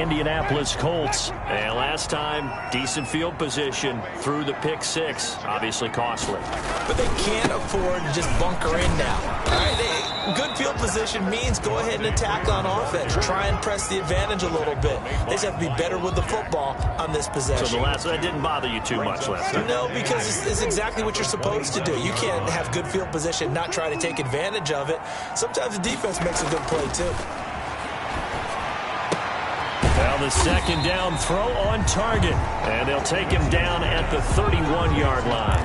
the Indianapolis Colts. And last time, decent field position through the pick six. Obviously costly. But they can't afford to just bunker in now. All right, good field position means go ahead and attack on offense. Try and press the advantage a little bit. They just have to be better with the football on this possession. So that didn't bother you too much last time? No, because it's exactly what you're supposed to do. You can't have good field position and not try to take advantage of it. Sometimes the defense makes a good play, too. Well, the second down throw on target. And they'll take him down at the 31-yard line.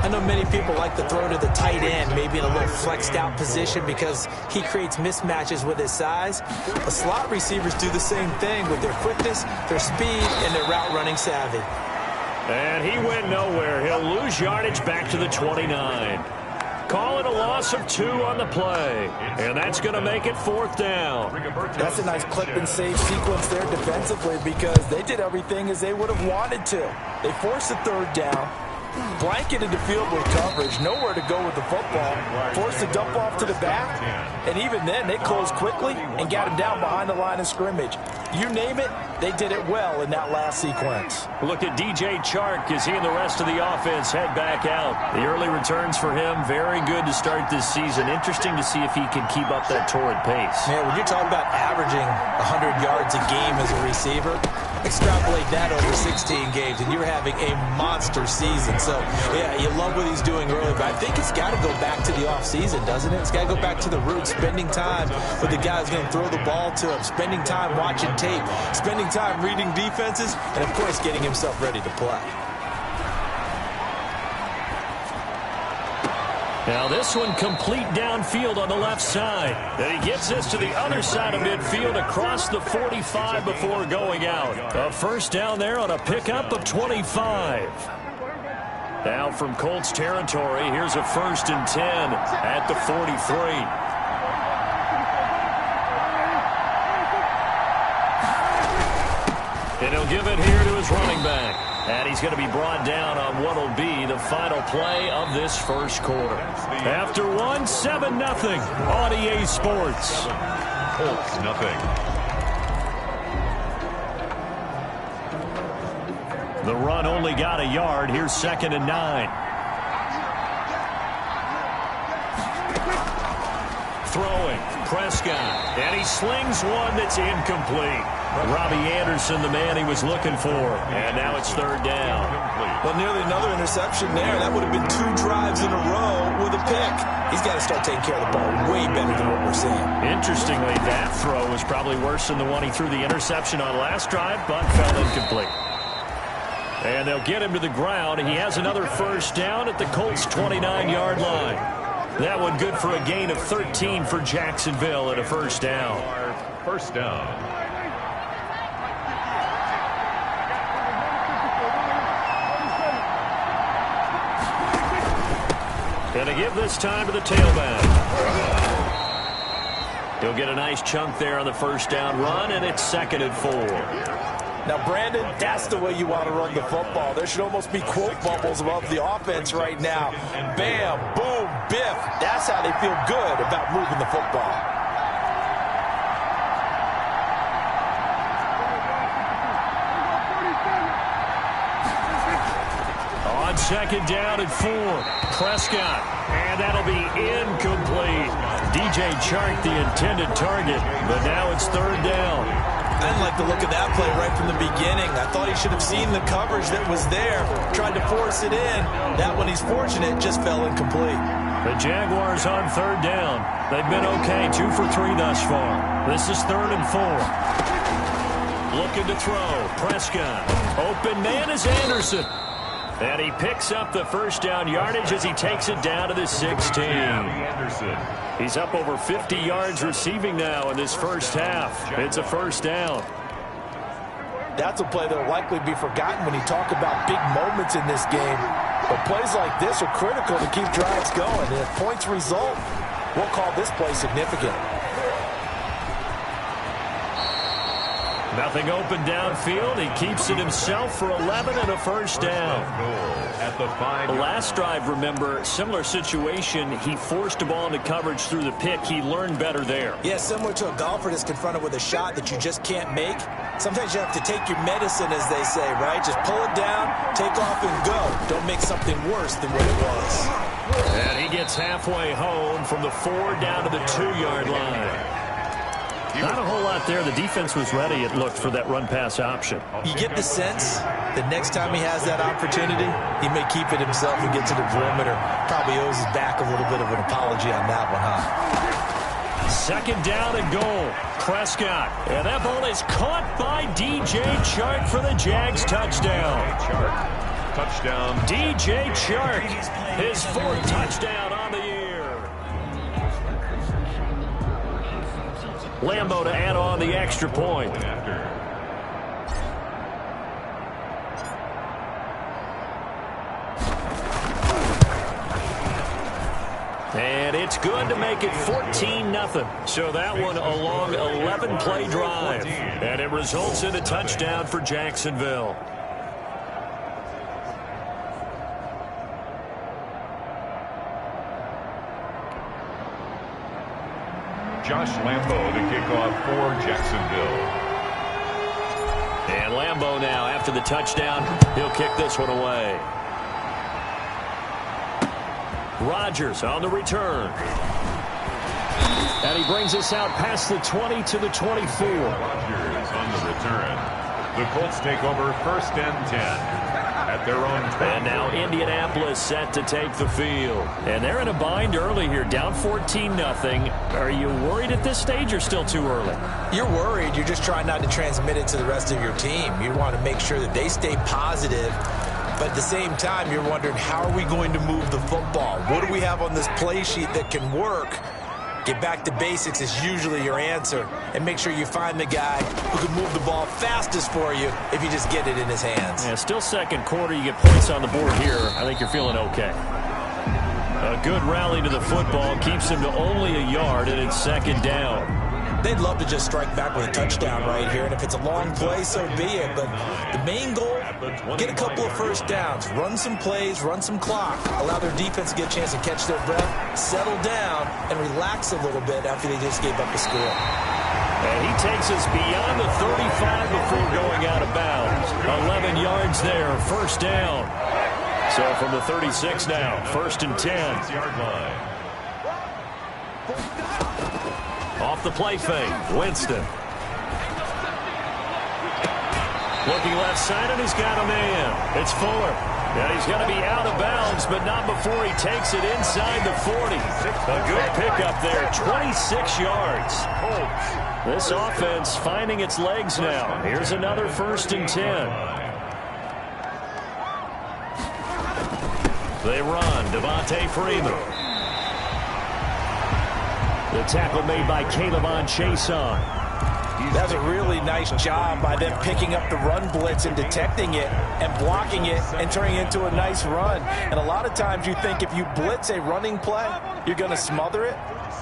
I know many people like to throw to the tight end, maybe in a little flexed out position because he creates mismatches with his size. But slot receivers do the same thing with their quickness, their speed, and their route running savvy. And he went nowhere. He'll lose yardage back to the 29. Call it a loss of 2 on the play. And that's going to make it 4th down. That's a nice clip and save sequence there defensively because they did everything as they would have wanted to. They forced the 3rd down, blanketed the field with coverage, nowhere to go with the football, forced to dump off to the back, and even then they closed quickly and got him down behind the line of scrimmage. You name it, they did it well in that last sequence. Look at DJ Chark as he and the rest of the offense head back out. The early returns for him, very good to start this season. Interesting to see if he can keep up that torrid pace. Man, when you're talking about averaging 100 yards a game as a receiver, extrapolate that over 16 games, and you're having a monster season. So, yeah, you love what he's doing early, but I think it's got to go back to the offseason, doesn't it? It's got to go back to the roots, spending time with the guy who's going to throw the ball to him, spending time watching tape, spending time reading defenses, and, of course, getting himself ready to play. Now this one complete downfield on the left side. And he gets this to the other side of midfield across the 45 before going out. A first down there on a pickup of 25. Now from Colts territory, here's a 1st and 10 at the 43. And he'll give it here to his running back. And he's going to be brought down on what will be the final play of this first quarter. After 7-0 on EA Sports. Colts, nothing. The run only got a yard. Here's 2nd and 9. Throwing, Prescott, and he slings one that's incomplete. Robbie Anderson, the man he was looking for, and now it's 3rd down. Well, nearly another interception there. That would have been 2 drives in a row with a pick. He's got to start taking care of the ball way better than what we're seeing. Interestingly, that throw was probably worse than the one he threw the interception on last drive, but fell incomplete. And they'll get him to the ground. He has another first down at the Colts' 29-yard line. That one good for a gain of 13 for Jacksonville at a first down. First down. Gonna give this time to the tailback. He'll get a nice chunk there on the first down run, and it's 2nd and 4. Now, Brandon, that's the way you want to run the football. There should almost be quote bubbles above the offense right now. Bam, boom, biff. That's how they feel good about moving the football. On 2nd down and 4, Prescott, and that'll be incomplete. DJ Chark, the intended target, but now it's 3rd down. I didn't like the look of that play right from the beginning. I thought he should have seen the coverage that was there, tried to force it in. That one, he's fortunate, just fell incomplete. The Jaguars on 3rd down. They've been okay, 2 for 3 thus far. This is 3rd and 4. Looking to throw, Prescott. Open man is Anderson. And he picks up the first down yardage as he takes it down to the 16. He's up over 50 yards receiving now in this first half. It's a first down. That's a play that will likely be forgotten when you talk about big moments in this game. But plays like this are critical to keep drives going. And if points result, we'll call this play significant. Nothing open downfield. He keeps it himself for 11 and a first down. At the 5. Last drive, remember, similar situation. He forced a ball into coverage through the pick. He learned better there. Yeah, similar to a golfer that's confronted with a shot that you just can't make. Sometimes you have to take your medicine, as they say, right? Just pull it down, take off, and go. Don't make something worse than what it was. And he gets halfway home from the 4 down to the 2-yard line. Not a whole lot there. The defense was ready, it looked, for that run-pass option. You get the sense that next time he has that opportunity, he may keep it himself and get to the perimeter. Probably owes his back a little bit of an apology on that one, huh? Second down and goal. Prescott. And that ball is caught by DJ Chark for the Jags touchdown. Touchdown. DJ Chark, his 4th touchdown on the year. Lambo to add on the extra point. And it's good to make it 14-0. So that one a long 11-play drive. And it results in a touchdown for Jacksonville. Josh Lambo to kick off for Jacksonville. And Lambo now, after the touchdown, he'll kick this one away. Rodgers on the return. And he brings us out past the 20 to the 24. Rodgers on the return. The Colts take over 1st and 10. At their own 20. And now Indianapolis set to take the field. And they're in a bind early here, down 14-0. Are you worried at this stage or still too early? You're worried. You're just trying not to transmit it to the rest of your team. You want to make sure that they stay positive. But at the same time, you're wondering, how are we going to move the football? What do we have on this play sheet that can work? Get back to basics is usually your answer. And make sure you find the guy who can move the ball fastest for you if you just get it in his hands. Yeah, still second quarter. You get points on the board here. I think you're feeling okay. A good rally to the football keeps him to only a yard, and it's second down. They'd love to just strike back with a touchdown right here, and if it's a long play, so be it. But the main goal, get a couple of first downs, run some plays, run some clock, allow their defense to get a chance to catch their breath, settle down, and relax a little bit after they just gave up the score. And he takes us beyond the 35 before going out of bounds. 11 yards there, first down. So from the 36 now, 1st and 10. Off the play fake, Winston. Looking left side, and he's got a man. It's Fuller. And he's going to be out of bounds, but not before he takes it inside the 40. A good pickup there, 26 yards. This offense finding its legs now. Here's another 1st and 10. They run, Devontae Freeman. The tackle made by K'Lavon Chaisson. That's a really nice job by them picking up the run blitz and detecting it and blocking it and turning it into a nice run. And a lot of times you think if you blitz a running play, you're going to smother it.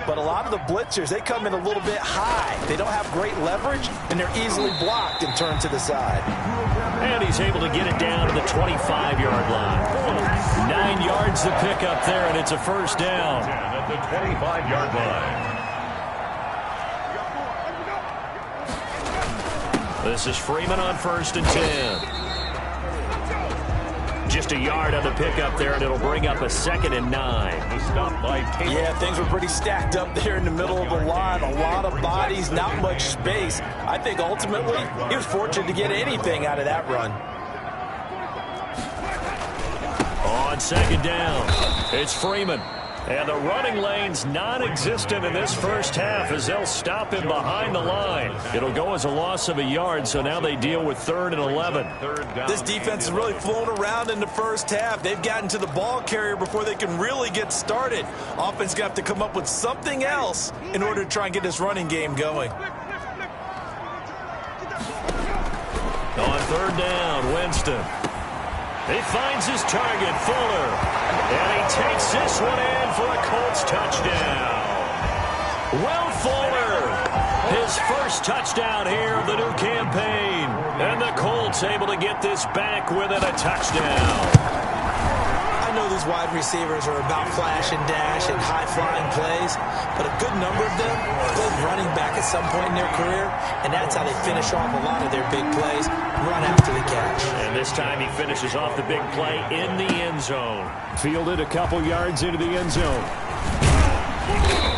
But a lot of the blitzers, they come in a little bit high. They don't have great leverage, and they're easily blocked and turned to the side. And he's able to get it down to the 25-yard line. 9 yards to pick up there, and it's a first down. At the 25-yard line. This is Freeman on 1st and 10. Just a yard on the pickup there, and it'll bring up a 2nd and 9. The stop by Taylor. Yeah, things were pretty stacked up there in the middle of the line. A lot of bodies, not much space. I think ultimately he was fortunate to get anything out of that run. On 2nd down, it's Freeman. And the running lane's non-existent in this first half as they'll stop him behind the line. It'll go as a loss of a yard, so now they deal with 3rd and 11. This defense has really flown around in the first half. They've gotten to the ball carrier before they can really get started. Offense got to come up with something else in order to try and get this running game going. On 3rd down, Winston. He finds his target, Fuller. And he takes this one in for a Colts touchdown. Will Fuller, his first touchdown here of the new campaign. Colts able to get this back within a touchdown. I know these wide receivers are about flash and dash and high-flying plays, but a good number of them played running back at some point in their career, and that's how they finish off a lot of their big plays, run after the catch. And this time he finishes off the big play in the end zone. Fielded a couple yards into the end zone.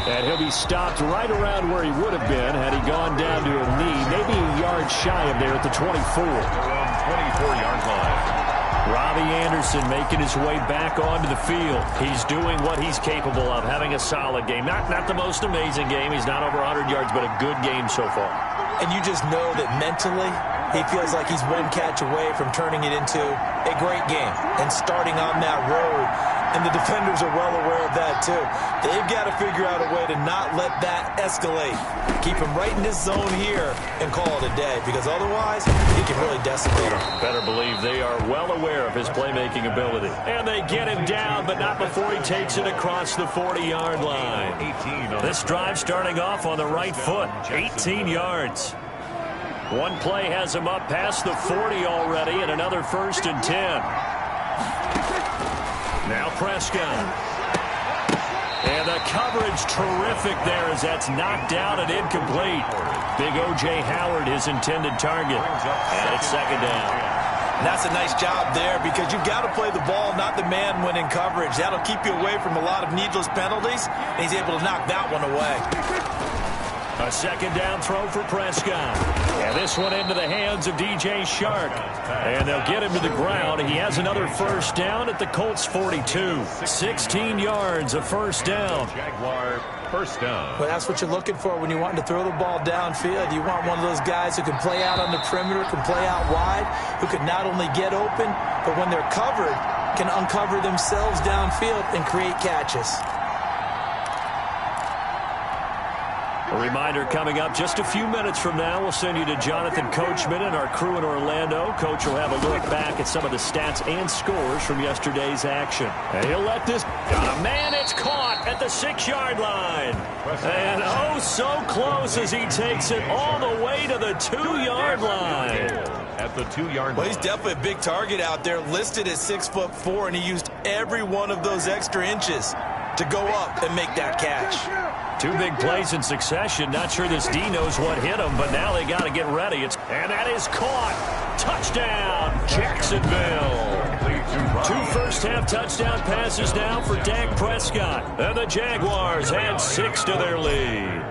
And he'll be stopped right around where he would have been had he gone down to a knee, maybe a yard shy of there at the 24. Around 24-yard line. Robbie Anderson making his way back onto the field. He's doing what he's capable of, having a solid game. Not the most amazing game. He's not over 100 yards, but a good game so far. And you just know that mentally he feels like he's one catch away from turning it into a great game and starting on that road. And the defenders are well aware of that, too. They've got to figure out a way to not let that escalate. Keep him right in this zone here and call it a day, because otherwise he can really decimate him. Better believe they are well aware of his playmaking ability. And they get him down, but not before he takes it across the 40-yard line. This drive starting off on the right foot, 18 yards. One play has him up past the 40 already, and another 1st and 10. Now Prescott. And the coverage terrific there as that's knocked down and incomplete. Big O.J. Howard, his intended target. And it's 2nd down. And that's a nice job there, because you've got to play the ball, not the man when in coverage. That'll keep you away from a lot of needless penalties, and he's able to knock that one away. A 2nd down throw for Prescott. And this one into the hands of DJ Chark. And they'll get him to the ground. He has another 1st down at the Colts 42. 16 yards, a 1st down. Jaguar 1st down. Well, that's what you're looking for when you're wanting to throw the ball downfield. You want one of those guys who can play out on the perimeter, can play out wide, who can not only get open, but when they're covered, can uncover themselves downfield and create catches. A reminder coming up just a few minutes from now. We'll send you to Jonathan Coachman and our crew in Orlando. Coach will have a look back at some of the stats and scores from yesterday's action. And he'll let this... man, it's caught at the 6-yard line. And oh, so close as he takes it all the way to the 2-yard line. At the 2-yard line. Well, he's definitely a big target out there, listed at 6'4", and he used every one of those extra inches to go up and make that catch. 2 big plays in succession. Not sure this D knows what hit him, but now they got to get ready. And that is caught. Touchdown, Jacksonville. 2 first-half touchdown passes now for Dak Prescott. And the Jaguars add 6 to their lead.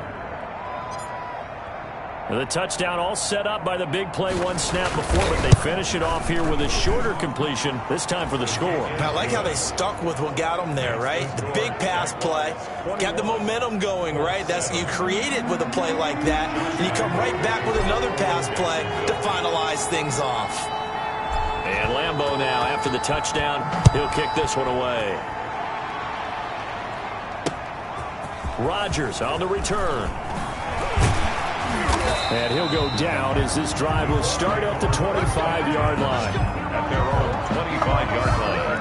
The touchdown all set up by the big play 1 snap before, but they finish it off here with a shorter completion, this time for the score. I like how they stuck with what got them there, right? The big pass play, got the momentum going, right? That's you create it with a play like that, and you come right back with another pass play to finalize things off. And Lambeau now, after the touchdown, he'll kick this one away. Rodgers on the return. And he'll go down as this drive will start at the 25-yard line. At their own 25-yard line.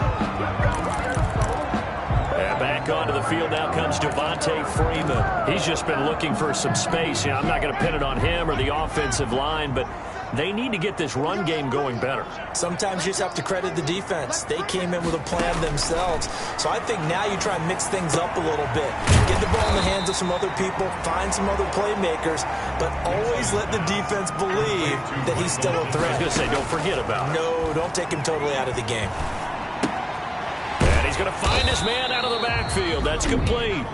And back onto the field now comes Devontae Freeman. He's just been looking for some space. You know, I'm not going to pin it on him or the offensive line, but they need to get this run game going better. Sometimes you just have to credit the defense. They came in with a plan themselves. So I think now you try and mix things up a little bit. Get the ball in the hands of some other people, find some other playmakers, but always let the defense believe that he's still a threat. I was going to say, don't forget about it. No, don't take him totally out of the game. And he's going to find his man out of the backfield. That's complete.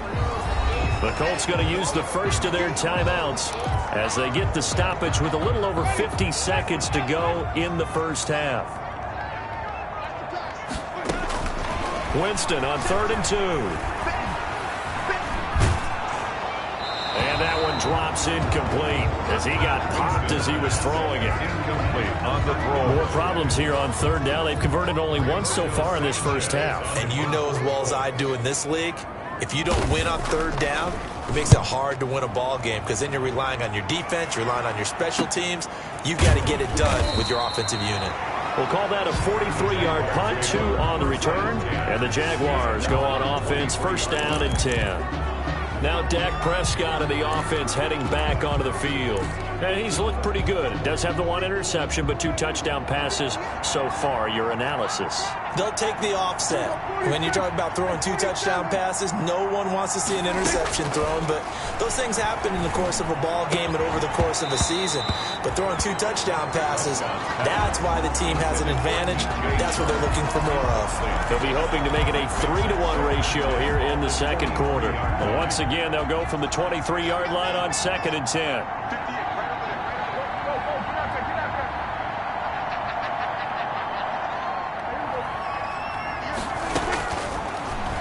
The Colts going to use the first of their timeouts as they get the stoppage with a little over 50 seconds to go in the first half. Winston on 3rd and 2. And that one drops incomplete as he got popped as he was throwing it. Incomplete on the throw. More problems here on 3rd down. They've converted only once so far in this first half. And you know as well as I do in this league, if you don't win on 3rd down, it makes it hard to win a ball game because then you're relying on your defense, you're relying on your special teams. You've got to get it done with your offensive unit. We'll call that a 43-yard punt, 2 on the return, and the Jaguars go on offense, 1st down and 10. Now Dak Prescott of the offense heading back onto the field. And he's looked pretty good. Does have the one interception, but 2 touchdown passes so far. Your analysis? They'll take the offset. When you're talking about throwing 2 touchdown passes, no one wants to see an interception thrown, but those things happen in the course of a ball game and over the course of a season. But throwing 2 touchdown passes, that's why the team has an advantage. That's what they're looking for more of. They'll be hoping to make it a 3-to-1 ratio here in the second quarter. But once again, they'll go from the 23-yard line on 2nd and 10.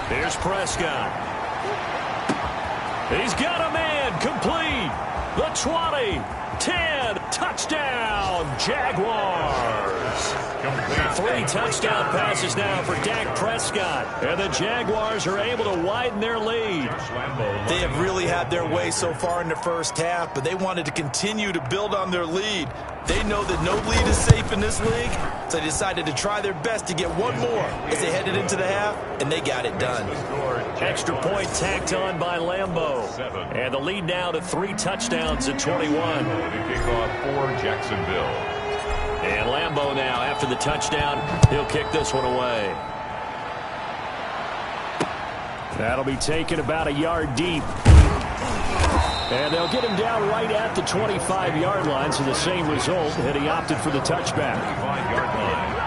Here's Prescott. He's got a man complete. The 20, 10, touchdown, Jaguars. 3 touchdown passes now for Dak Prescott. And the Jaguars are able to widen their lead. They have really had their way so far in the first half, but they wanted to continue to build on their lead. They know that no lead is safe in this league, so they decided to try their best to get one more as they headed into the half, and they got it done. Extra point tacked on by Lambeau. And the lead now to 3 touchdowns at 21. Kickoff for Jacksonville. And Lambeau now, after the touchdown, he'll kick this one away. That'll be taken about a yard deep. And they'll get him down right at the 25-yard line, so the same result, and he opted for the touchback. 25-yard line.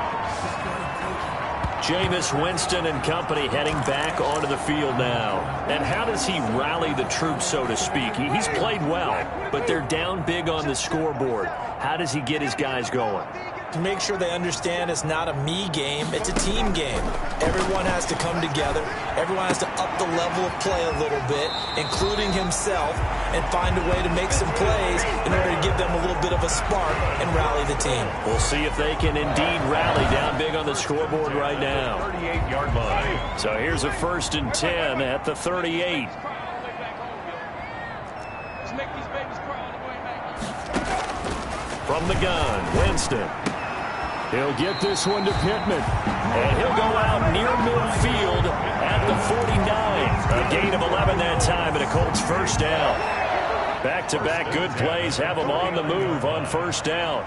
Jameis Winston and company heading back onto the field now. And how does he rally the troops, so to speak? He's played well, but they're down big on the scoreboard. How does he get his guys going? To make sure they understand it's not a me game, it's a team game. Everyone has to come together. Everyone has to up the level of play a little bit, including himself, and find a way to make some plays in order to give them a little bit of a spark and rally the team. We'll see if they can indeed rally down big on the scoreboard right now. 38-yard line. So here's a 1st and 10 at the 38. From the gun, Winston. He'll get this one to Pittman. And he'll go out near midfield at the 49. A gain of 11 that time, and a Colts first down. Back-to-back good plays have them on the move on first down.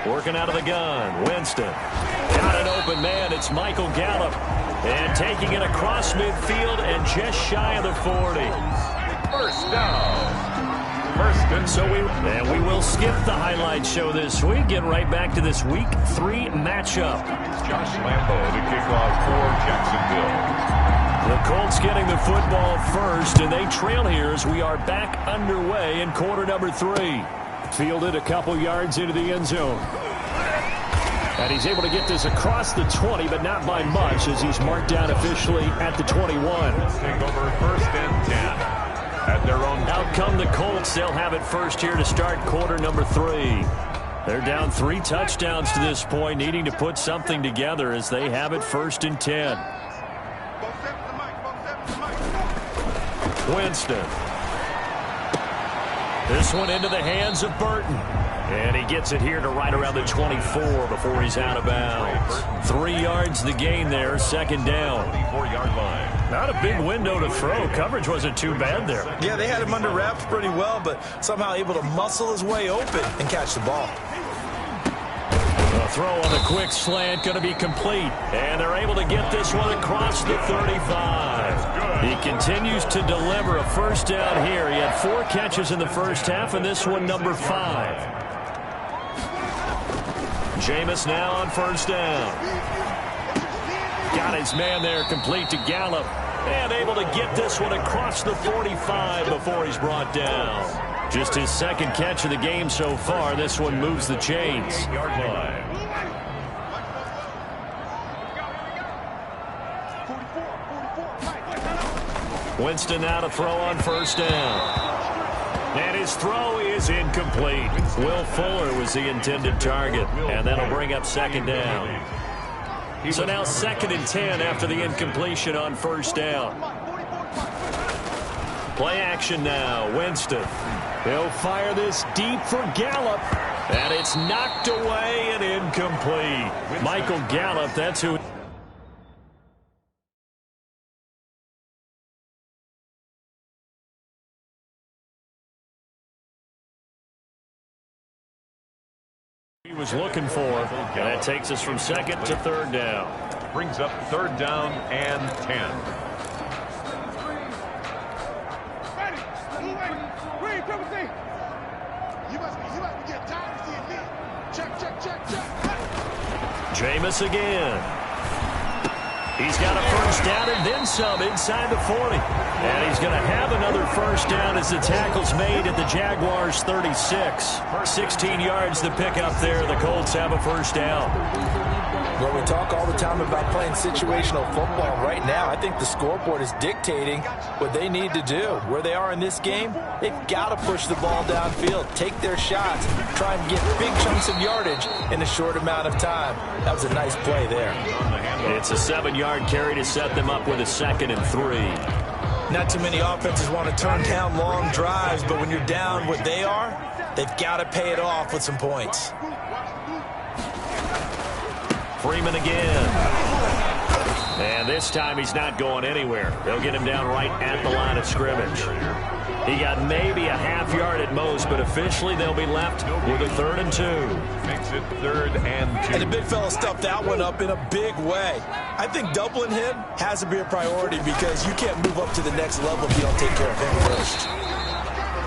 Working out of the gun, Winston. Got an open man, it's Michael Gallup. And taking it across midfield and just shy of the 40. First down. So we will skip the highlight show this week. Get right back to this Week 3 matchup. Josh Lambeau to kick off for Jacksonville. The Colts getting the football first, and they trail here as we are back underway in quarter number 3. Fielded a couple yards into the end zone. And he's able to get this across the 20, but not by much, as he's marked down officially at the 21. Take over 1st and 10. At their own. Out come the Colts. They'll have it first here to start quarter number 3. They're down 3 touchdowns to this point, needing to put something together as they have it 1st and 10. Winston. This one into the hands of Burton. And he gets it here to right around the 24 before he's out of bounds. 3 yards the gain there, 2nd down. 24-yard line. Not a big window to throw. Coverage wasn't too bad there. Yeah, they had him under wraps pretty well, but somehow able to muscle his way open and catch the ball. The throw on the quick slant going to be complete. And they're able to get this one across the 35. He continues to deliver a first down here. He had 4 catches in the first half, and this one number 5. Jameis now on first down. Got his man there, complete to Gallup. And able to get this one across the 45 before he's brought down. Just his 2nd catch of the game so far. This one moves the chains. 8-yard line. Winston now to throw on first down. And his throw is incomplete. Will Fuller was the intended target. And that'll bring up 2nd down. So now 2nd and 10 after the incompletion on first down. Play action now. Winston. He'll fire this deep for Gallup. And it's knocked away and incomplete. Michael Gallup, that's who... he was looking for. And that takes us from second to third down. Brings up third down and 10. Jameis again. He's got a first down and then some inside the 40. And he's going to have another first down as the tackle's made at the Jaguars' 36. 16 yards to pick up there. The Colts have a first down. Well, we talk all the time about playing situational football. Right now, I think the scoreboard is dictating what they need to do. Where they are in this game, they've got to push the ball downfield, take their shots, try and get big chunks of yardage in a short amount of time. That was a nice play there. It's a 7-yard carry to set them up with a 2nd and 3. Not too many offenses want to turn down long drives, but when you're down what they are, they've got to pay it off with some points. Freeman again. And this time he's not going anywhere. They'll get him down right at the line of scrimmage. He got maybe a half yard at most, but officially they'll be left with a 3rd and 2. Makes it 3rd and 2. And the big fella stuffed that one up in a big way. I think doubling him has to be a priority because you can't move up to the next level if you don't take care of him first.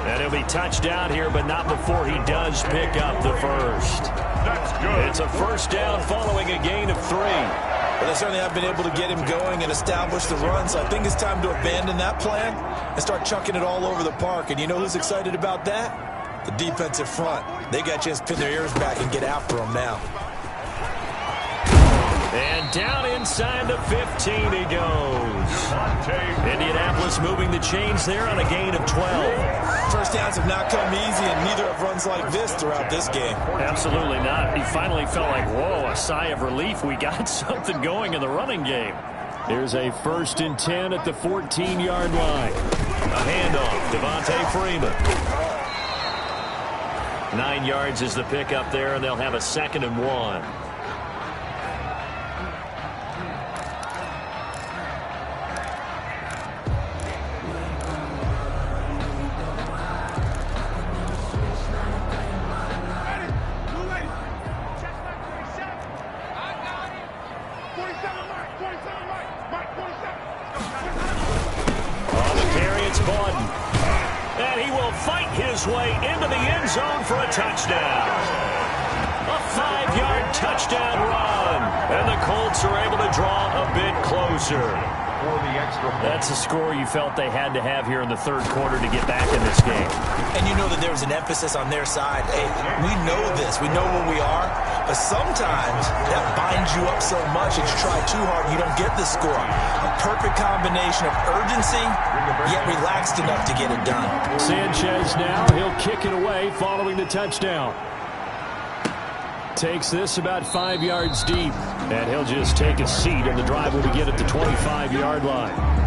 And he'll be touched down here, but not before he does pick up the first. That's good. It's a first down following a gain of 3. But they certainly have been able to get him going and establish the run, so I think it's time to abandon that plan and start chucking it all over the park. And you know who's excited about that? The defensive front. They got a chance to pin their ears back and get after him now. And down inside the 15 he goes. Indianapolis moving the chains there on a gain of 12. First downs have not come easy, and neither have runs like this throughout this game. Absolutely not. He finally felt like, whoa, a sigh of relief. We got something going in the running game. Here's a 1st and 10 at the 14-yard line. A handoff, Devontae Freeman. 9 yards is the pickup there, and they'll have a 2nd and 1. Way into the end zone for a touchdown. A 5-yard touchdown run. And the Colts are able to draw a bit closer. For the extra point. That's a score you felt they had to have here in the 3rd quarter to get back in this game. And you know that there's an emphasis on their side. Hey, we know this. We know where we are. But sometimes that binds you up so much that you try too hard and you don't get the score. A perfect combination of urgency, yet relaxed enough to get it done. Sanchez now, he'll kick it away following the touchdown. Takes this about 5 yards deep, and he'll just take a seat, and the drive will begin at the 25-yard line.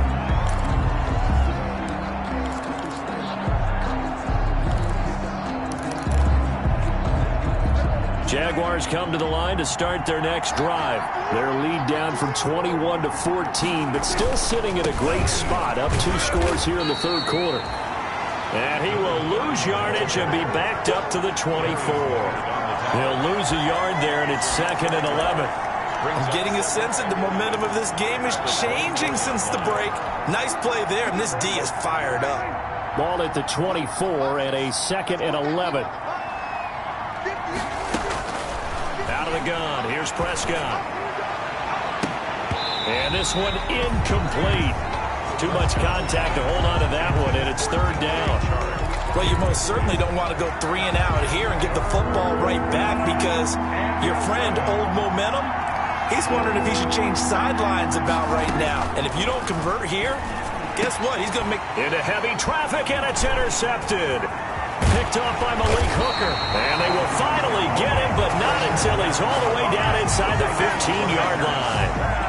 Jaguars come to the line to start their next drive. Their lead down from 21 to 14, but still sitting at a great spot, up 2 scores here in the 3rd quarter. And he will lose yardage and be backed up to the 24. He'll lose a yard there, and it's 2nd and 11. I'm getting a sense that the momentum of this game is changing since the break. Nice play there, and this D is fired up. Ball at the 24 and a 2nd and 11. Out of the gun, here's Prescott. And this one incomplete. Too much contact to hold on to that one, and it's 3rd down. Well, you most certainly don't want to go 3 and out here and get the football right back because your friend, Old Momentum, he's wondering if he should change sidelines about right now. And if you don't convert here, guess what? He's going to make... Into heavy traffic, and it's intercepted. Picked off by Malik Hooker. And they will finally get him, but not until he's all the way down inside the 15-yard line.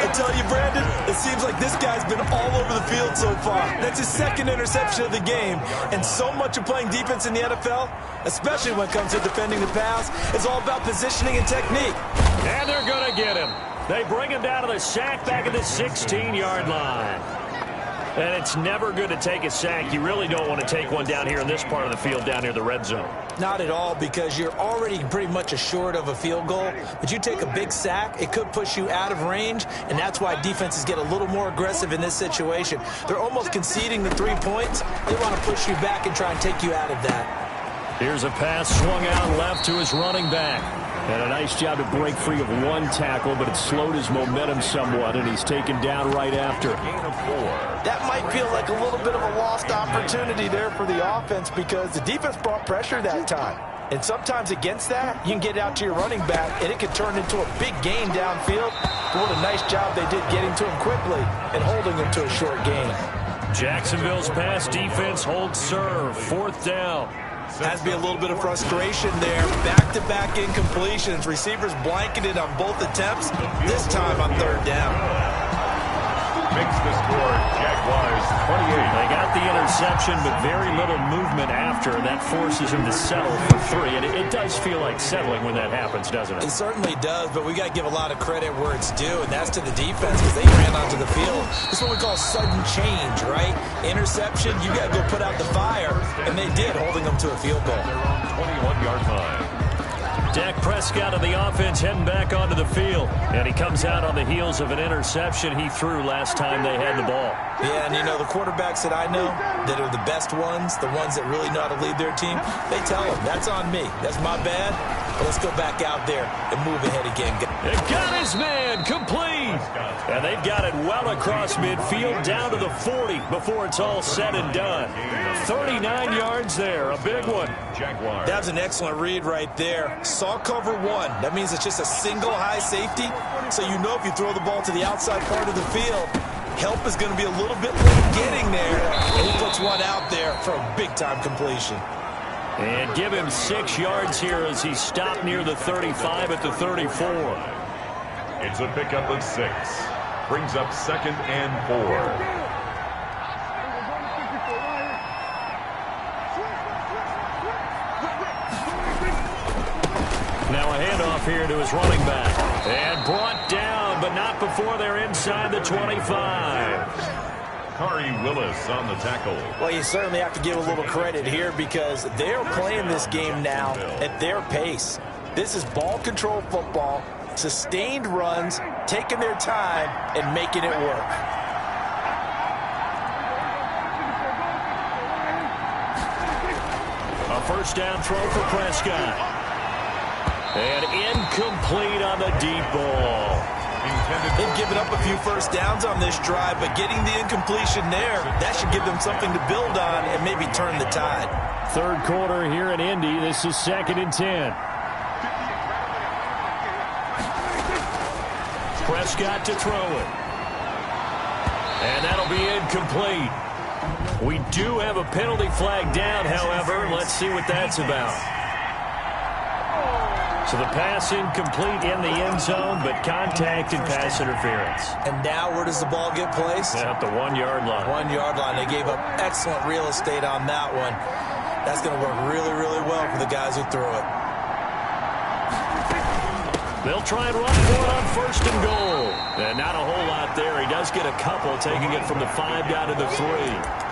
I tell you, Brandon, it seems like this guy's been all over the field so far. That's his 2nd interception of the game. And so much of playing defense in the NFL, especially when it comes to defending the pass, is all about positioning and technique. And they're going to get him. They bring him down to the sack back at the 16-yard line. And it's never good to take a sack. You really don't want to take one down here in this part of the field, down near the red zone. Not at all, because you're already pretty much assured of a field goal. But you take a big sack, it could push you out of range, and that's why defenses get a little more aggressive in this situation. They're almost conceding the 3 points. They want to push you back and try and take you out of that. Here's a pass swung out left to his running back. And a nice job to break free of one tackle, but it slowed his momentum somewhat, and he's taken down right after. That might feel like a little bit of a lost opportunity there for the offense because the defense brought pressure that time. And sometimes against that, you can get out to your running back, and it can turn into a big gain downfield. But what a nice job they did getting to him quickly and holding him to a short gain. Jacksonville's pass defense holds serve. 4th down. Has to be a little bit of frustration there. Back-to-back incompletions. Receivers blanketed on both attempts, this time on 3rd down. Makes the score, Jaguars 28. They got the interception, but very little movement after. That forces him to settle for 3. And it does feel like settling when that happens, doesn't it? It certainly does, but we got to give a lot of credit where it's due, and that's to the defense because they ran onto the field. This is what we call sudden change, right? Interception, you got to go put out the fire, and they did, holding them to a field goal. 21-yard line. Dak Prescott of the offense heading back onto the field. And he comes out on the heels of an interception he threw last time they had the ball. Yeah, and you know, the quarterbacks that I know that are the best ones, the ones that really know how to lead their team, they tell them, that's on me. That's my bad. But let's go back out there and move ahead again. It got his man complete. And they've got it well across midfield down to the 40 before it's all said and done. 39 yards there, a big one. Jaguars. That was an excellent read right there. Saw cover 1. That means it's just a single high safety. So you know if you throw the ball to the outside part of the field, help is going to be a little bit late getting there. And he puts one out there for a big-time completion. And give him 6 yards here as he stopped near the 35 at the 34. It's a pickup of 6. Brings up 2nd and 4. Now a handoff here to his running back. And brought down, but not before they're inside the 25. Khari Willis on the tackle. Well, you certainly have to give a little credit here because they're playing this game now at their pace. This is ball control football, sustained runs, taking their time, and making it work. A 1st down throw for Prescott. And incomplete on the deep ball. They've given up a few 1st downs on this drive, but getting the incompletion there, that should give them something to build on and maybe turn the tide. 3rd quarter here in Indy. This is 2nd and 10. Prescott to throw it. And that'll be incomplete. We do have a penalty flag down, however. Let's see what that's about. So the pass incomplete in the end zone, but contact and pass interference. And now where does the ball get placed? At the 1-yard line. 1-yard line. They gave up excellent real estate on that one. That's going to work really, really well for the guys who threw it. They'll try and run for it on 1st and goal. And not a whole lot there. He does get a couple, taking it from the 5 down to the 3.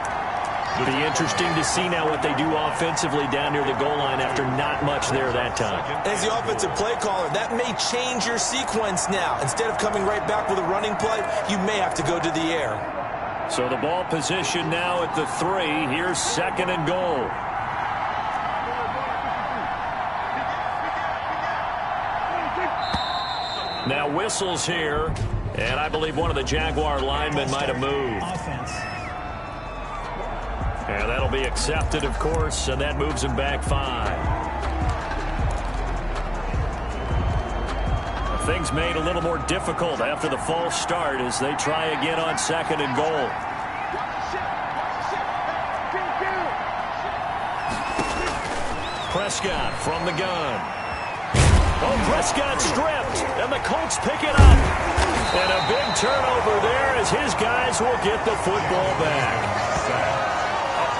It'll be interesting to see now what they do offensively down near the goal line after not much there that time. As the offensive play caller, that may change your sequence now. Instead of coming right back with a running play, you may have to go to the air. So the ball position now at the 3. Here's 2nd and goal. Now whistles here, and I believe one of the Jaguar linemen might have moved. And that'll be accepted, of course, and that moves him back 5. Things made a little more difficult after the false start as they try again on 2nd and goal. Prescott from the gun. Oh, Prescott stripped, and the Colts pick it up. And a big turnover there as his guys will get the football back.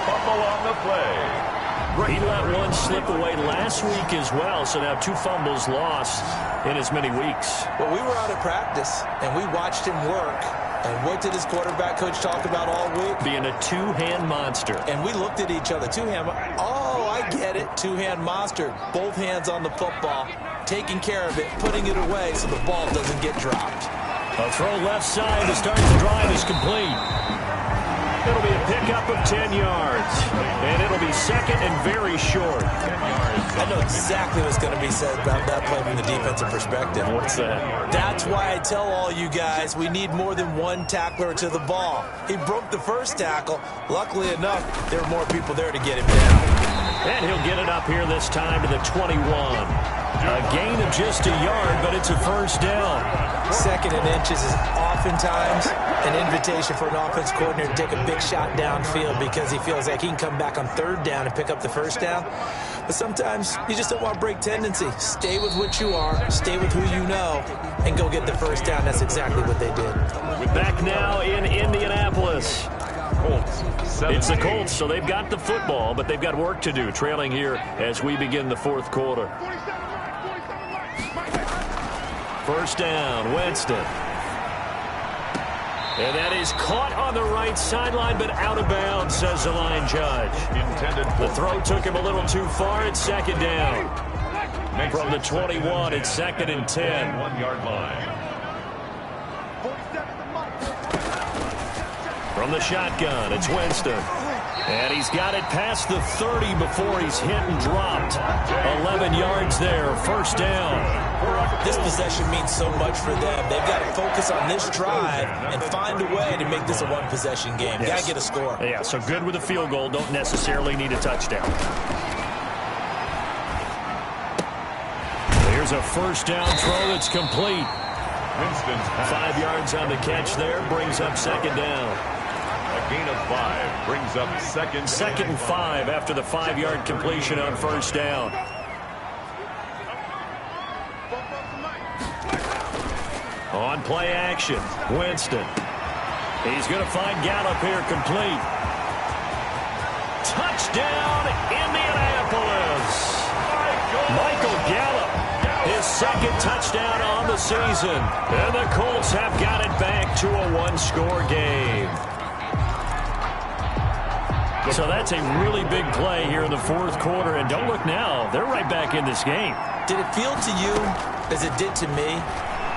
Fumble on the play. He let one slip away last week as well, so now 2 fumbles lost in as many weeks. Well, we were out at practice, and we watched him work, And what did his quarterback coach talk about all week? Being a two-hand monster. And we looked at each other. Two-hand. Oh, I get it. Two-hand monster. Both hands on the football, taking care of it, putting it away so the ball doesn't get dropped. A throw left side to start the drive is complete. It'll be a pickup of 10 yards. And it'll be second and very short. I know exactly what's going to be said about that play from the defensive perspective. What's that? That's why I tell all you guys we need more than one tackler to the ball. He broke the first tackle. Luckily enough, there were more people there to get him down. And he'll get it up here this time to the 21. A gain of just a yard, but it's a first down. Second and inches is oftentimes an invitation for an offense coordinator to take a big shot downfield because he feels like he can come back on third down and pick up the first down. But sometimes you just don't want to break tendency. Stay with what you are, stay with who you know, and go get the first down. That's exactly what they did. We're back now in Indianapolis. Colts. It's the Colts, so they've got the football, but they've got work to do, trailing here as we begin the fourth quarter. First down, Winston. And that is caught on the right sideline, but out of bounds, says the line judge. The throw took him a little too far. It's second down. From the 21, it's second and 10. 1 yard line. From the shotgun, it's Winston. And he's got it past the 30 before he's hit and dropped. 11 yards there, first down. This possession means so much for them. They've got to focus on this drive and find a way to make this a one-possession game. Yes. Got to get a score. Yeah, so good with a field goal. Don't necessarily need a touchdown. There's a first down throw that's complete. Winston's pass. 5 yards on the catch there, brings up second down. A gain of 5 brings up second. Second and 5 after the 5-yard completion on first down. On play action, Winston. He's going to find Gallup here complete. Touchdown, Indianapolis. Michael Gallup, his second touchdown on the season. And the Colts have got it back to a one-score game. So that's a really big play here in the fourth quarter. And don't look now, they're right back in this game. Did it feel to you, as it did to me,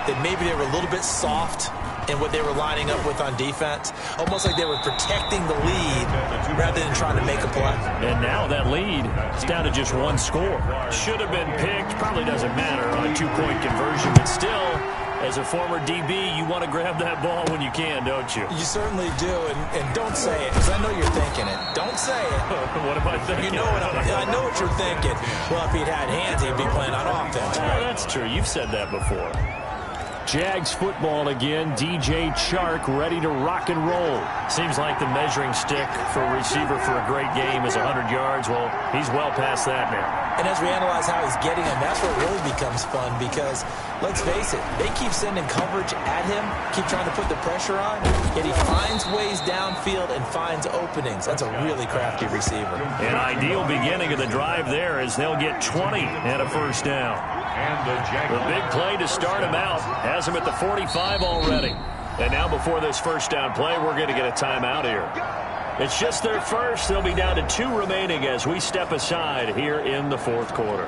that maybe they were a little bit soft in what they were lining up with on defense? Almost like they were protecting the lead rather than trying to make a play. And now that lead is down to just one score. Should have been picked. Probably doesn't matter on a two-point conversion. But still, as a former DB, you want to grab that ball when you can, don't you? You certainly do. And don't say it, because I know you're thinking it. Don't say it. What am I thinking? You know what I know what you're thinking. Well, if he'd had hands, he'd be playing on offense. Well, that's true. You've said that before. Jags football again. DJ Chark ready to rock and roll. Seems like the measuring stick for a receiver for a great game is 100 yards. Well, he's well past that now. And as we analyze how he's getting them, that's where it really becomes fun because, let's face it, they keep sending coverage at him, keep trying to put the pressure on, yet he finds ways downfield and finds openings. That's a really crafty receiver. An ideal beginning of the drive there as they'll get 20 and a first down. And The big play to start him out has him at the 45 already. And now before this first down play, we're going to get a timeout here. It's just their first. They'll be down to 2 remaining as we step aside here in the fourth quarter.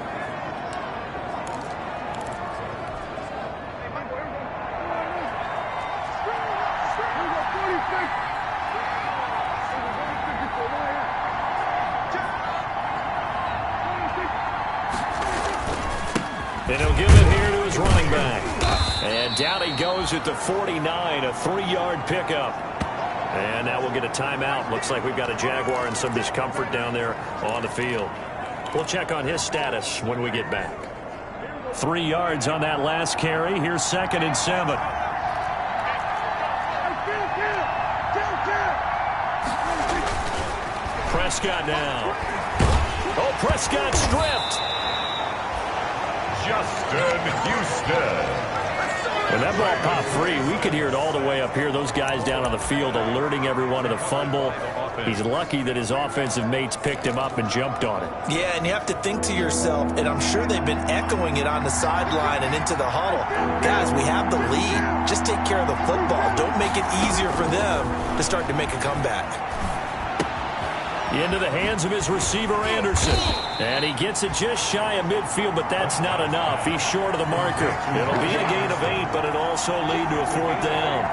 And he'll give it here to his running back. And down he goes at the 49, a 3-yard pickup. And now we'll get a timeout. Looks like we've got a Jaguar in some discomfort down there on the field. We'll check on his status when we get back. 3 yards on that last carry. Here's second and 7. Prescott now. Oh, Prescott stripped. Justin Houston. When that ball popped free, we could hear it all the way up here. Those guys down on the field alerting everyone of the fumble. He's lucky that his offensive mates picked him up and jumped on it. Yeah, and you have to think to yourself, and I'm sure they've been echoing it on the sideline and into the huddle. Guys, we have the lead. Just take care of the football. Don't make it easier for them to start to make a comeback. Into the hands of his receiver, Anderson. And he gets it just shy of midfield, but that's not enough. He's short of the marker. It'll be a gain of 8, but it'll also lead to a 4th down.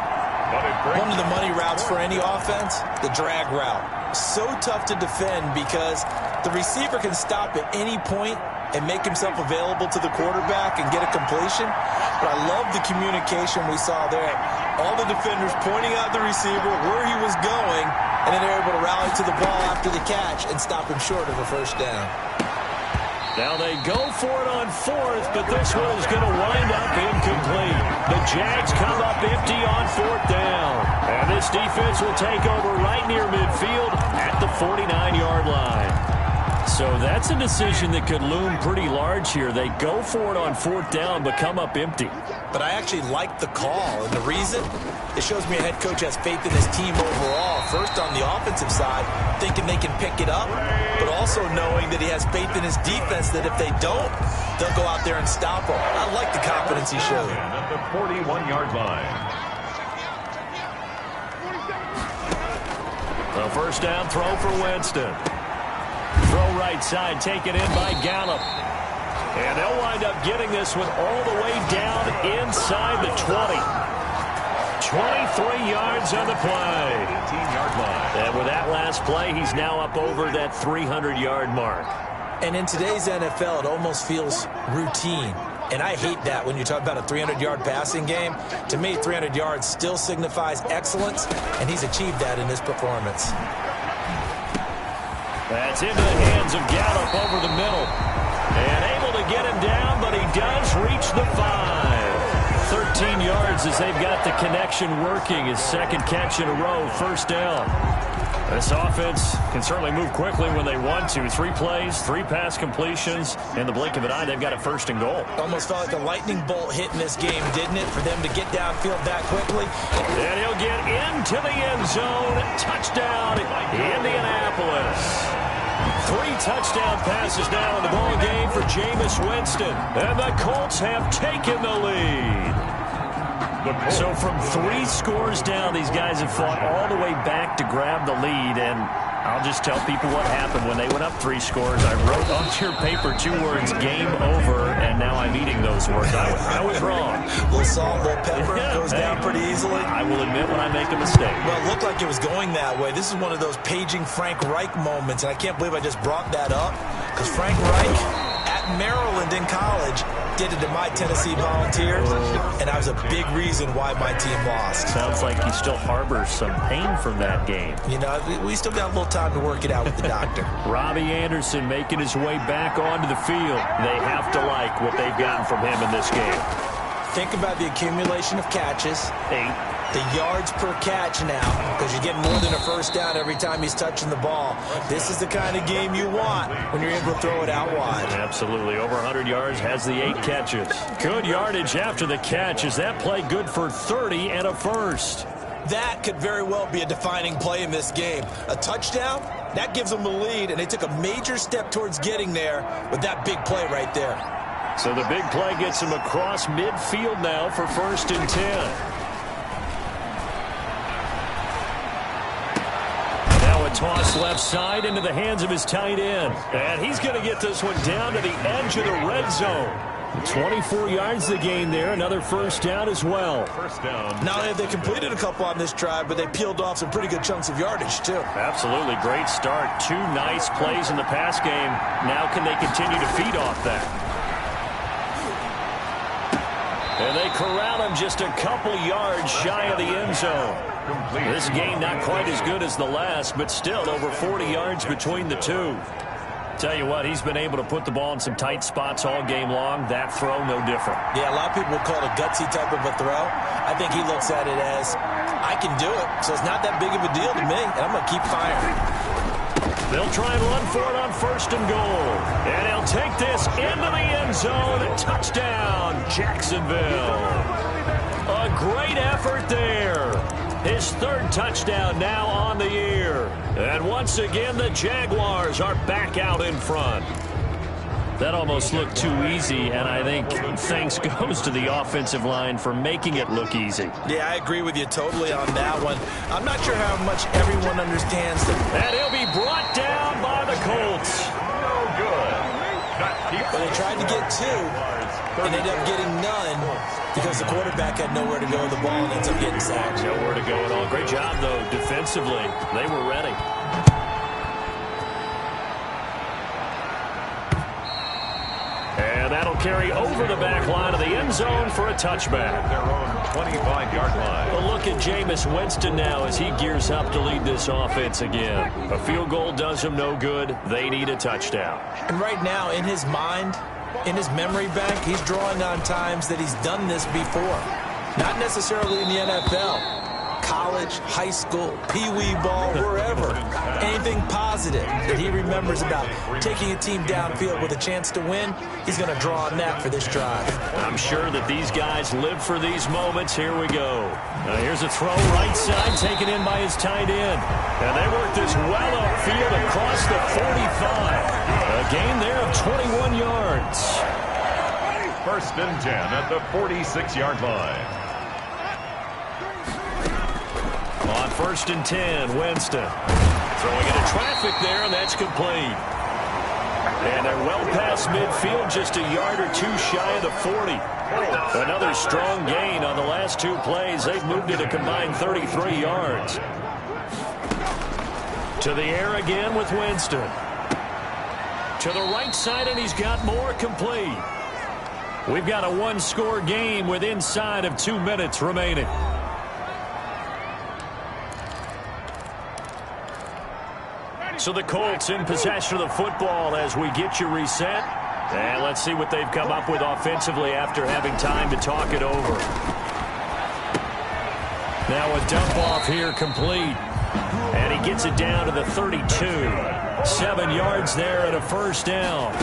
One of the money routes for any offense, the drag route. So tough to defend because the receiver can stop at any point and make himself available to the quarterback and get a completion. But I love the communication we saw there. All the defenders pointing out the receiver, where he was going, and then they're able to rally to the ball after the catch and stop him short of a 1st down. Now they go for it on 4th, but this one is going to wind up incomplete. The Jags come up empty on 4th down. And this defense will take over right near midfield at the 49-yard line. So that's a decision that could loom pretty large here. They go for it on 4th down, but come up empty. But I actually like the call, and the reason? It shows me a head coach has faith in his team overall. First on the offensive side, thinking they can pick it up, but also knowing that he has faith in his defense that if they don't, they'll go out there and stop them. I like the confidence he showed. At the 41-yard line. A 1st down throw for Winston. Throw right side, taken in by Gallup. And they'll wind up getting this one all the way down inside the 20. 23 yards on the play. 18-yard line. And with that last play, he's now up over that 300-yard mark. And in today's NFL, it almost feels routine. And I hate that when you talk about a 300-yard passing game. To me, 300 yards still signifies excellence, and he's achieved that in this performance. That's into the hands of Gallup over the middle. And able to get him down, but he does reach the 5. 13 yards as they've got the connection working. His 2nd catch in a row, 1st down. This offense can certainly move quickly when they want to. 3 plays, 3 pass completions. In the blink of an eye, they've got a 1st and goal. Almost felt like a lightning bolt hit in this game, didn't it? For them to get downfield that quickly. And he'll get into the end zone. Touchdown, Indianapolis. 3 touchdown passes now in the ball game for Jameis Winston. And the Colts have taken the lead. So from 3 scores down, these guys have fought all the way back to grab the lead. And I'll just tell people what happened when they went up 3 scores. I wrote onto your paper 2 words, game over, and now I'm eating those words. I was wrong. A little salt, a little pepper, goes down pretty easily. I will admit when I make a mistake. Well, it looked like it was going that way. This is one of those paging Frank Reich moments, and I can't believe I just brought that up, because Frank Reich at Maryland in college did it to my Tennessee Volunteers, and that was a big reason why my team lost. Sounds like he still harbors some pain from that game. You know, we still got a little time to work it out with the doctor. Robbie Anderson making his way back onto the field. They have to like what they've gotten from him in this game. Think about the accumulation of catches. 8. The yards per catch now, because you're getting more than a 1st down every time he's touching the ball. This is the kind of game you want when you're able to throw it out wide. Absolutely. Over 100 yards, has the 8 catches. Good yardage after the catch. Is that play good for 30 and a 1st? That could very well be a defining play in this game. A touchdown, that gives them the lead, and they took a major step towards getting there with that big play right there. So the big play gets him across midfield now for 1st and 10. Toss left side into the hands of his tight end. And he's going to get this one down to the edge of the red zone. 24 yards the gain there. Another 1st down as well. 1st down. Not only have they completed a couple on this drive, but they peeled off some pretty good chunks of yardage, too. Absolutely. Great start. 2 nice plays in the pass game. Now can they continue to feed off that? And they corral him just a couple yards shy of the end zone. This game not quite as good as the last, but still over 40 yards between the 2. Tell you what, he's been able to put the ball in some tight spots all game long. That throw, no different. Yeah, a lot of people would call it a gutsy type of a throw. I think he looks at it as, I can do it, so it's not that big of a deal to me, and I'm going to keep firing. They'll try and run for it on 1st and goal. And he'll take this into the end zone. Touchdown, Jacksonville. A great effort there. His third touchdown now on the year. And once again, the Jaguars are back out in front. That almost looked too easy, and I think thanks goes to the offensive line for making it look easy. Yeah, I agree with you totally on that one. I'm not sure how much everyone understands that. And he'll be brought down by the Colts. No good. But they tried to get two, and ended up getting none because the quarterback had nowhere to go with the ball and ends up getting sacked. Nowhere to go at all. Great job, though, defensively. They were ready. And that'll carry over the back line of the end zone for a touchback. Their own 25-yard line. A look at Jameis Winston now as he gears up to lead this offense again. A field goal does him no good. They need a touchdown. And right now, in his mind, in his memory bank, he's drawing on times that he's done this before. Not necessarily in the NFL. College, high school, pee-wee ball, wherever. Anything positive that he remembers about taking a team downfield with a chance to win, he's going to draw on that for this drive. I'm sure that these guys live for these moments. Here we go. Here's a throw right side taken in by his tight end. And they work this well upfield across the 45. A gain there of 21 yards. First and 10 at the 46-yard line. On first and 10, Winston. Throwing into traffic there, and that's complete. And they're well past midfield, just a yard or two shy of the 40. Another strong gain on the last two plays. They've moved it a combined 33 yards. To the air again with Winston. To the right side, and he's got more complete. We've got a one-score game with inside of 2 minutes remaining. So the Colts in possession of the football as we get you reset. And let's see what they've come up with offensively after having time to talk it over. Now a dump off here complete. And he gets it down to the 32. 7 yards there and a first down.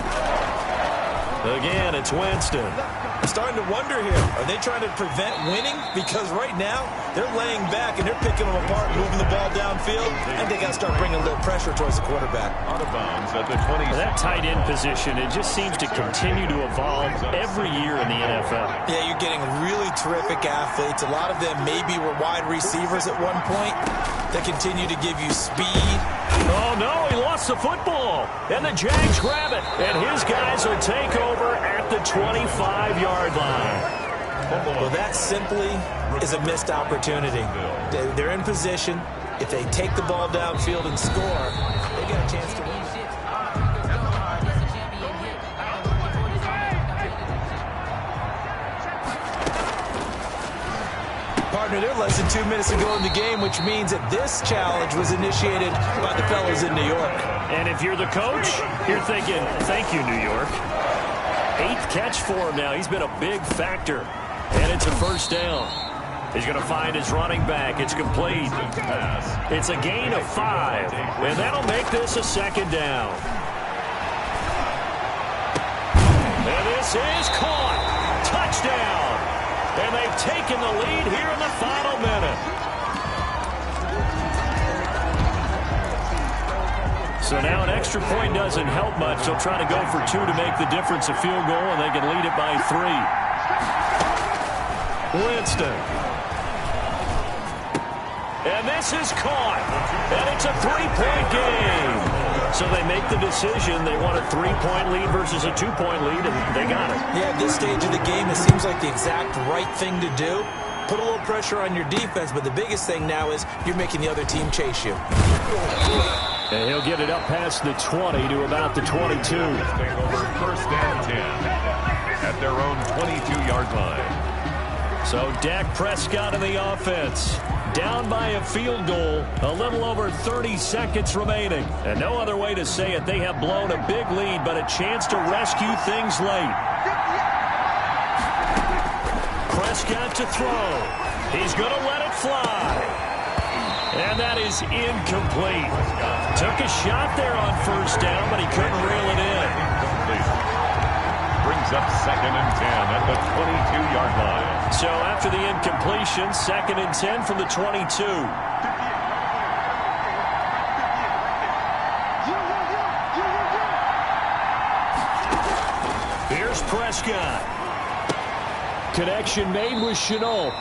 Again, it's Winston. I'm starting to wonder here, are they trying to prevent winning? Because right now, they're laying back and they're picking them apart, moving the ball downfield, and they got to start bringing a little pressure towards the quarterback. Out of bounds at the 20. That tight end position, it just seems to continue to evolve every year in the NFL. Yeah, you're getting really terrific athletes. A lot of them maybe were wide receivers at one point that continue to give you speed. Oh, no, he lost the football. And the Jags grab it. And his guys will take over at the 25-yard line. Well, that simply is a missed opportunity. They're in position. If they take the ball downfield and score, they get a chance to win. Partner, they're less than 2 minutes to go in the game, which means that this challenge was initiated by the fellows in New York. And if you're the coach, you're thinking, thank you, New York. 8th catch for him now. He's been a big factor. And it's a first down. He's going to find his running back. It's complete. It's a gain of 5. And that'll make this a second down. And this is caught. Touchdown. And they've taken the lead here in the final minute. So now an extra point doesn't help much. They'll try to go for 2 to make the difference a field goal, and they can lead it by 3. Winston. And this is caught. And it's a 3-point game. So they make the decision. They want a 3-point lead versus a 2-point lead, and they got it. Yeah, at this stage of the game, it seems like the exact right thing to do. Put a little pressure on your defense, but the biggest thing now is you're making the other team chase you. And he'll get it up past the 20 to about the 22. First and 10 at their own 22-yard line. So Dak Prescott in the offense. Down by a field goal, a little over 30 seconds remaining. And no other way to say it, they have blown a big lead, but a chance to rescue things late. Prescott to throw. He's going to let it fly. And that is incomplete. Took a shot there on first down, but he couldn't reel it in. Brings brings up 2nd and 10 at the 22-yard line. So after the incompletion, 2nd and 10 from the 22. Here's Prescott. Connection made with Shenault.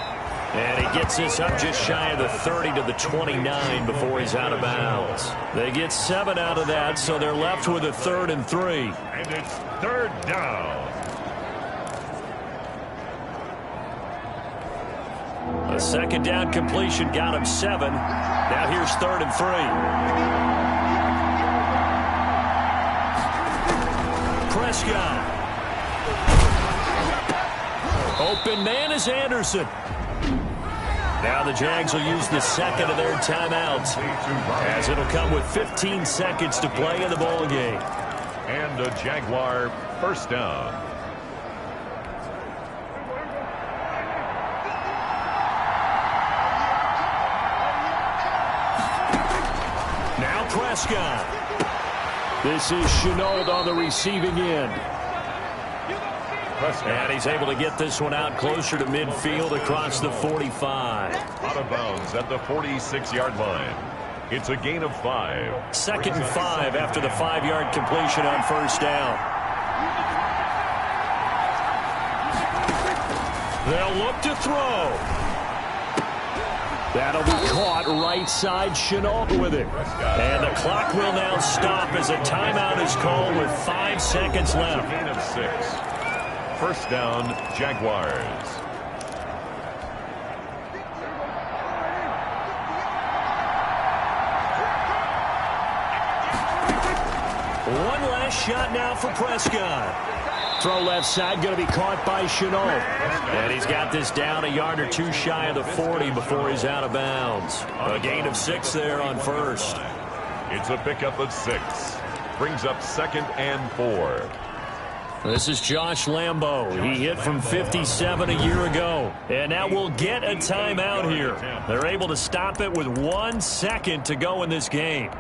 And he gets this up just shy of the 30 to the 29 before he's out of bounds. They get 7 out of that, so they're left with a 3rd and 3. And it's 3rd down. A 2nd down completion got him 7. Now here's 3rd and 3. Prescott. Open man is Anderson. Now the Jags will use the 2nd of their timeouts, as it'll come with 15 seconds to play in the ball game. And a Jaguar 1st down. Now Prescott. This is Shenault on the receiving end. And he's able to get this one out closer to midfield across the 45. Out of bounds at the 46-yard line. It's a gain of 5. 2nd and 5 after the 5-yard completion on 1st down. They'll look to throw. That'll be caught right side. Shenault with it. And the clock will now stop as a timeout is called with 5 seconds left. Gain of 6. 1st down, Jaguars. One last shot now for Prescott. Throw left side, going to be caught by Shenault. And he's got this down a yard or 2 shy of the 40 before he's out of bounds. A gain of 6 there on 1st. It's a pickup of 6. Brings up 2nd and 4. This is Josh Lambo. He hit from 57 a year ago. And now we'll get a timeout here. They're able to stop it with 1 second to go in this game.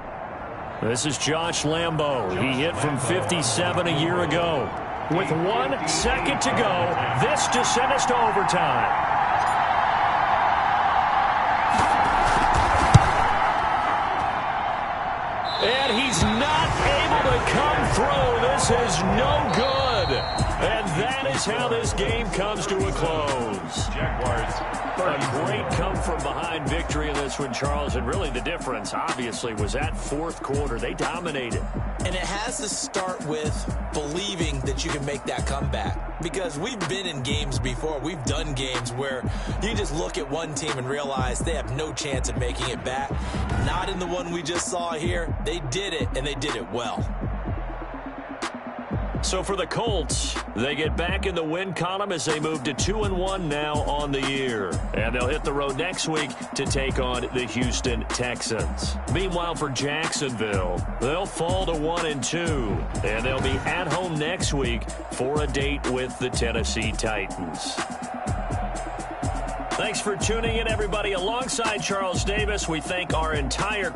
This is Josh Lambo. He hit from 57 a year ago. With 1 second to go, this to send us to overtime. And he's not able to come through. This is no good. And that is how this game comes to a close. Jaguars. A great come-from-behind victory in this one, Charles. And really the difference, obviously, was that 4th quarter. They dominated. And it has to start with believing that you can make that comeback. Because we've been in games before. We've done games where you just look at one team and realize they have no chance of making it back. Not in the one we just saw here. They did it, and they did it well. So for the Colts, they get back in the win column as they move to 2-1 now on the year. And they'll hit the road next week to take on the Houston Texans. Meanwhile, for Jacksonville, they'll fall to 1-2. And they'll be at home next week for a date with the Tennessee Titans. Thanks for tuning in, everybody. Alongside Charles Davis, we thank our entire